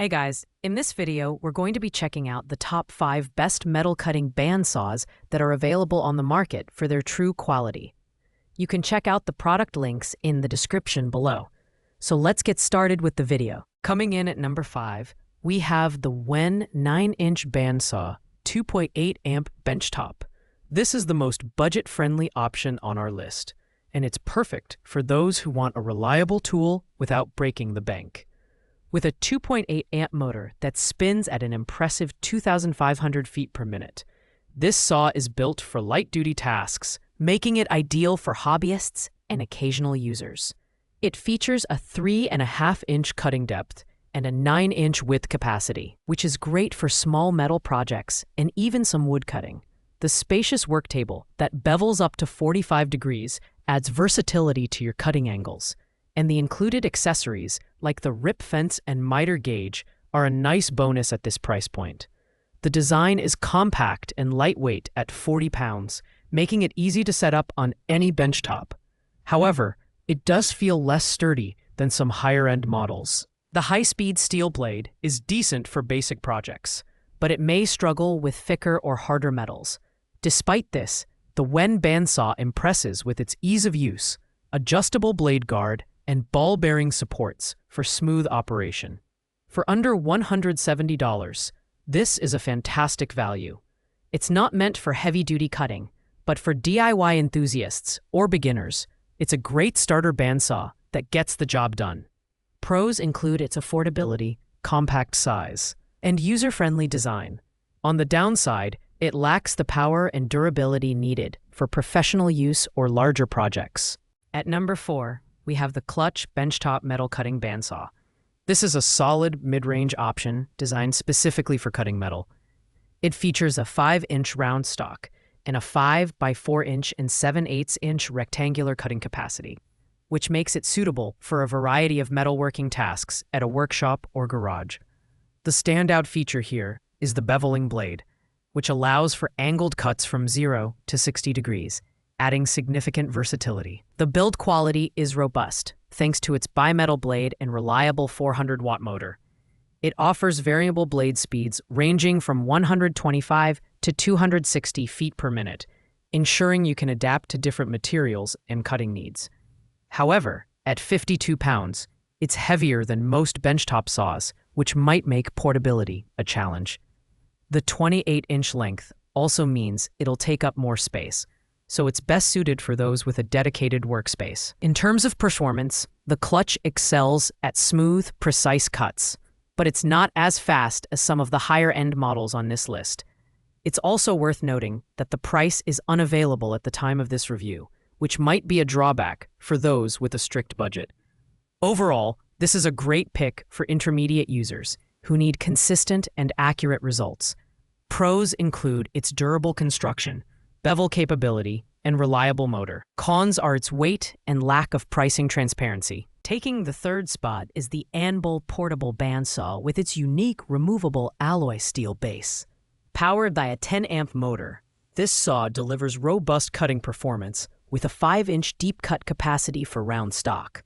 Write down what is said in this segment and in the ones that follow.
Hey guys, in this video, we're going to be checking out the top 5 best metal cutting bandsaws that are available on the market for their true quality. You can check out the product links in the description below. So let's get started with the video. Coming in at number 5, we have the Wen 9-inch bandsaw 2.8 amp benchtop. This is the most budget-friendly option on our list, and it's perfect for those who want a reliable tool without breaking the bank. With a 2.8 amp motor that spins at an impressive 2,500 feet per minute, this saw is built for light-duty tasks, making it ideal for hobbyists and occasional users. It features a 3.5-inch cutting depth and a 9-inch width capacity, which is great for small metal projects and even some wood cutting. The spacious work table that bevels up to 45 degrees adds versatility to your cutting angles, and the included accessories like the rip fence and miter gauge are a nice bonus at this price point. The design is compact and lightweight at 40 pounds, making it easy to set up on any benchtop. However, it does feel less sturdy than some higher-end models. The high-speed steel blade is decent for basic projects, but it may struggle with thicker or harder metals. Despite this, the Wen bandsaw impresses with its ease of use, adjustable blade guard, and ball-bearing supports for smooth operation. For under $170, this is a fantastic value. It's not meant for heavy-duty cutting, but for DIY enthusiasts or beginners, it's a great starter bandsaw that gets the job done. Pros include its affordability, compact size, and user-friendly design. On the downside, it lacks the power and durability needed for professional use or larger projects. At number 4, we have the Clutch benchtop metal cutting bandsaw. This is a solid mid-range option designed specifically for cutting metal. It features a 5-inch round stock and a 5 by 4-inch and 7/8-inch rectangular cutting capacity, which makes it suitable for a variety of metalworking tasks at a workshop or garage. The standout feature here is the beveling blade, which allows for angled cuts from 0 to 60 degrees, adding significant versatility. The build quality is robust, thanks to its bimetal blade and reliable 400-watt motor. It offers variable blade speeds ranging from 125 to 260 feet per minute, ensuring you can adapt to different materials and cutting needs. However, at 52 pounds, it's heavier than most benchtop saws, which might make portability a challenge. The 28-inch length also means it'll take up more space, so it's best suited for those with a dedicated workspace. In terms of performance, the Clutch excels at smooth, precise cuts, but it's not as fast as some of the higher-end models on this list. It's also worth noting that the price is unavailable at the time of this review, which might be a drawback for those with a strict budget. Overall, this is a great pick for intermediate users who need consistent and accurate results. Pros include its durable construction, bevel capability, and reliable motor. Cons are its weight and lack of pricing transparency. Taking the third spot is the Anvil portable bandsaw with its unique removable alloy steel base. Powered by a 10-amp motor, this saw delivers robust cutting performance with a 5-inch deep cut capacity for round stock.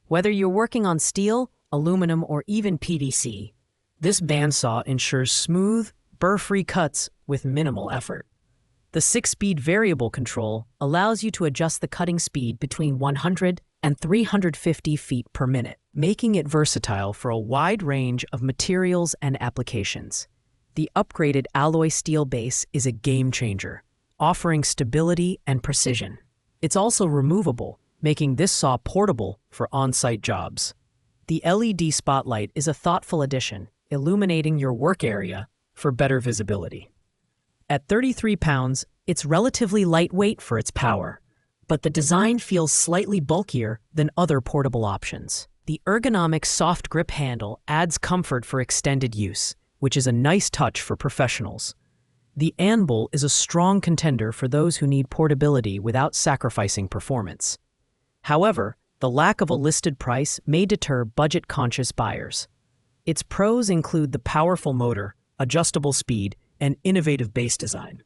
Whether you're working on steel, aluminum, or even PVC, this bandsaw ensures smooth, burr-free cuts with minimal effort. The 6-speed variable control allows you to adjust the cutting speed between 100 and 350 feet per minute, making it versatile for a wide range of materials and applications. The upgraded alloy steel base is a game changer, offering stability and precision. It's also removable, making this saw portable for on-site jobs. The LED spotlight is a thoughtful addition, illuminating your work area for better visibility. At 33 pounds, it's relatively lightweight for its power, but the design feels slightly bulkier than other portable options. The ergonomic soft grip handle adds comfort for extended use, which is a nice touch for professionals. The Anvil is a strong contender for those who need portability without sacrificing performance. However, the lack of a listed price may deter budget-conscious buyers. Its pros include the powerful motor, adjustable speed, and innovative base design.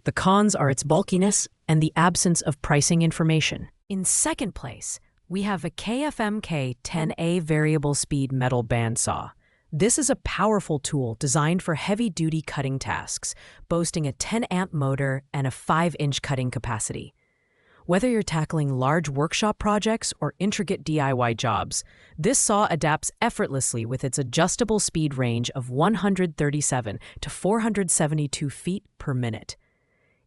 The cons are its bulkiness and the absence of pricing information. In second place, we have a KFMK 10A variable speed metal bandsaw. This is a powerful tool designed for heavy-duty cutting tasks, boasting a 10-amp motor and a 5-inch cutting capacity. Whether you're tackling large workshop projects or intricate DIY jobs, this saw adapts effortlessly with its adjustable speed range of 137 to 472 feet per minute.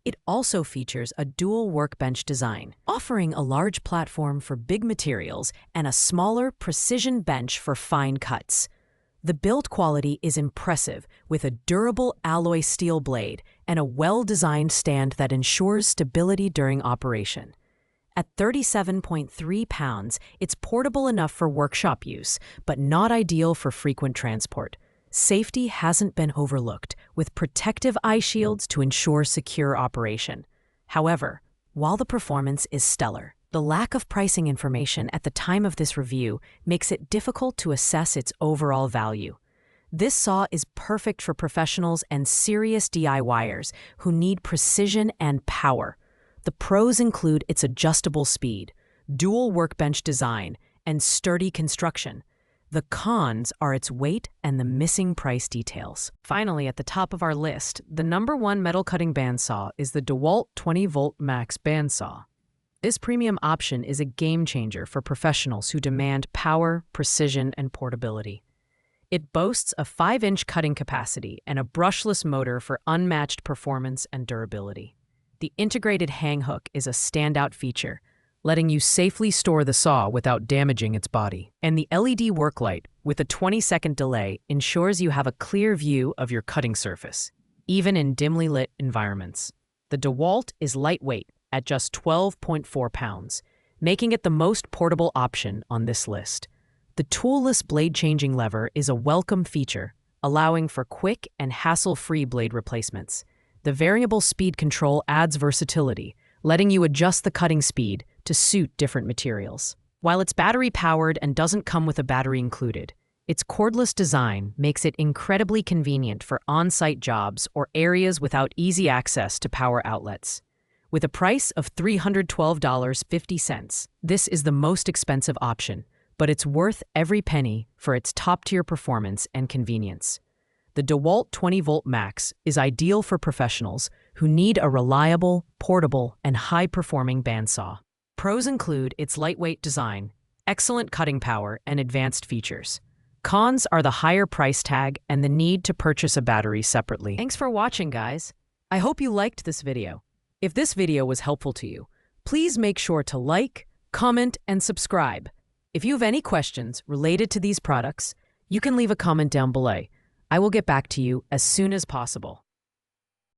It also features a dual workbench design, offering a large platform for big materials and a smaller, precision bench for fine cuts. The build quality is impressive, with a durable alloy steel blade and a well-designed stand that ensures stability during operation. At 37.3 pounds, it's portable enough for workshop use, but not ideal for frequent transport. Safety hasn't been overlooked, with protective eye shields to ensure secure operation. However, while the performance is stellar, the lack of pricing information at the time of this review makes it difficult to assess its overall value. This saw is perfect for professionals and serious DIYers who need precision and power. The pros include its adjustable speed, dual workbench design, and sturdy construction. The cons are its weight and the missing price details. Finally, at the top of our list, the #1 metal cutting bandsaw is the dewalt 20-volt max bandsaw. This premium option is a game changer for professionals who demand power, precision, and portability. It boasts a 5-inch cutting capacity and a brushless motor for unmatched performance and durability. The integrated hang hook is a standout feature, letting you safely store the saw without damaging its body. And the LED work light, with a 20-second delay, ensures you have a clear view of your cutting surface, even in dimly lit environments. The dewalt is lightweight at just 12.4 pounds, making it the most portable option on this list. The toolless blade-changing lever is a welcome feature, allowing for quick and hassle-free blade replacements. The variable speed control adds versatility, letting you adjust the cutting speed to suit different materials. While it's battery-powered and doesn't come with a battery included, its cordless design makes it incredibly convenient for on-site jobs or areas without easy access to power outlets. With a price of $312.50, this is the most expensive option, but it's worth every penny for its top-tier performance and convenience. The dewalt 20-volt max is ideal for professionals who need a reliable, portable, and high-performing bandsaw. Pros include its lightweight design, excellent cutting power, and advanced features. Cons are the higher price tag and the need to purchase a battery separately. Thanks for watching, guys. I hope you liked this video. If this video was helpful to you, please make sure to like, comment, and subscribe. If you have any questions related to these products, you can leave a comment down below. I will get back to you as soon as possible.